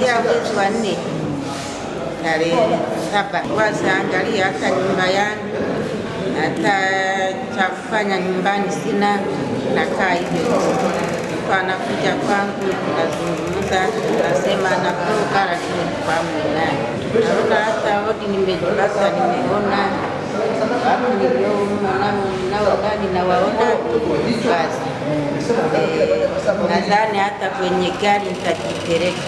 Niliingia mwezi wa 4 tarehe 7. Kwanza angalia hata nyumba yangu, hata cha kufanya nyumbani sina, nakaa hivyo. Anakuja kwangu, tunazungumza, tunasema natoka lakini kufahamu ni nani. Naona hata hodi nimejipata, nimeona watu nao ndani na waona basi. Nadhani hata kwenye gari nitajipeleka.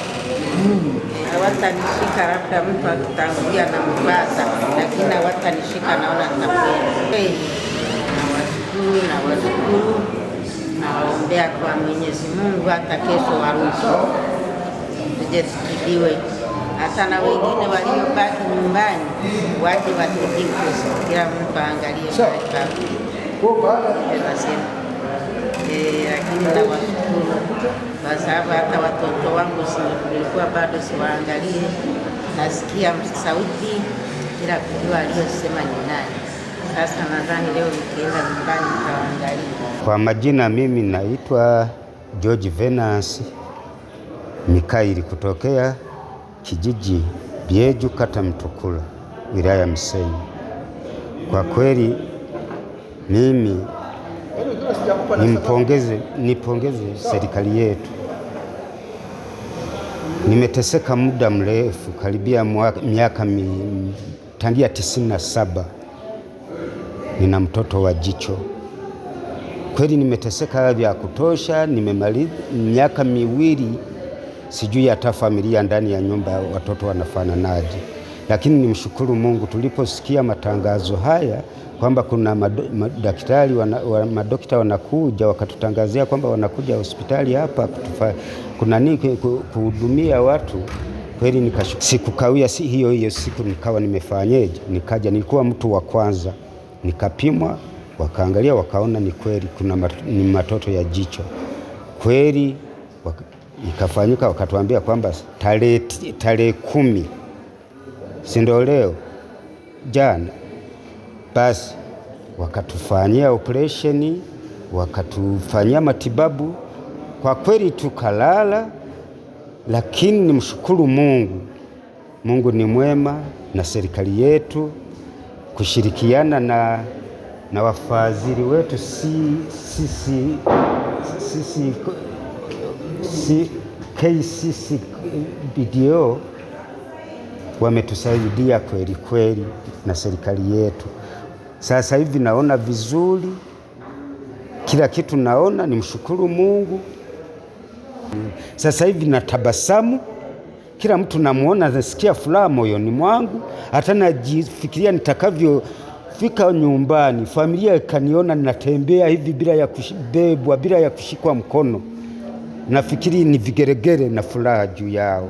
Hawatanishika, labda mtu akitangulia na mpasa, lakini hawatanishika, naona nitakwenda. Nawashukuru, nawaombea kwa Mwenyezi Mungu hata kesho warudi tuje tujibiwe, hata na wengine waliobaki nyumbani waje watibiwe, kila mtu aangalie lakini nawashukuru kwa sababu hata watoto wangu nilikuwa bado siwaangalie, nasikia sauti bila kujua aliyosema ni nani. Sasa nadhani leo nikienda nyumbani nitaangalia. Kwa majina mimi naitwa George Venance Mikaeli kutokea kijiji Byeju, kata Mtukula, wilaya Msenyi. Kwa kweli mimi nipongeze serikali yetu. Nimeteseka muda mrefu, karibia miaka tangia 97. Nina mtoto wa jicho. Kweli nimeteseka vya kutosha, nimemaliza miaka 2 sijui hata familia ndani ya nyumba watoto wanafananaje. Lakini nimshukuru Mungu tuliposikia matangazo haya kwamba kuna madokta wanakuja, wakatutangazia kwamba wanakuja hospitali hapa kuna nini kuhudumia watu. Kweli nikashukuru. Sikukawia hiyo siku nikawa nimefanyeje, nikaja, nilikuwa mtu wa kwanza, nikapimwa, wakaangalia, wakaona ni kweli ni matoto ya jicho. Kweli ikafanyika, wakatuambia kwamba tarehe 10, si ndio leo, jana, basi wakatufanyia operation, wakatufanyia matibabu. Kwa kweli tukalala, lakini nimshukuru Mungu. Mungu ni mwema, na serikali yetu kushirikiana na wafadhili wetu KCC BDO wametusaidia kweli na serikali yetu. Sasa hivi naona vizuri, kila kitu naona, nimshukuru Mungu. Sasa hivi natabasamu, kila mtu namuona, nasikia furaha moyoni mwangu, hata najifikiria nitakavyofika nyumbani, familia ikaniona natembea hivi bila ya kubebwa, bila ya kushikwa mkono. Nafikiri ni vigeregere na furaha juu yao.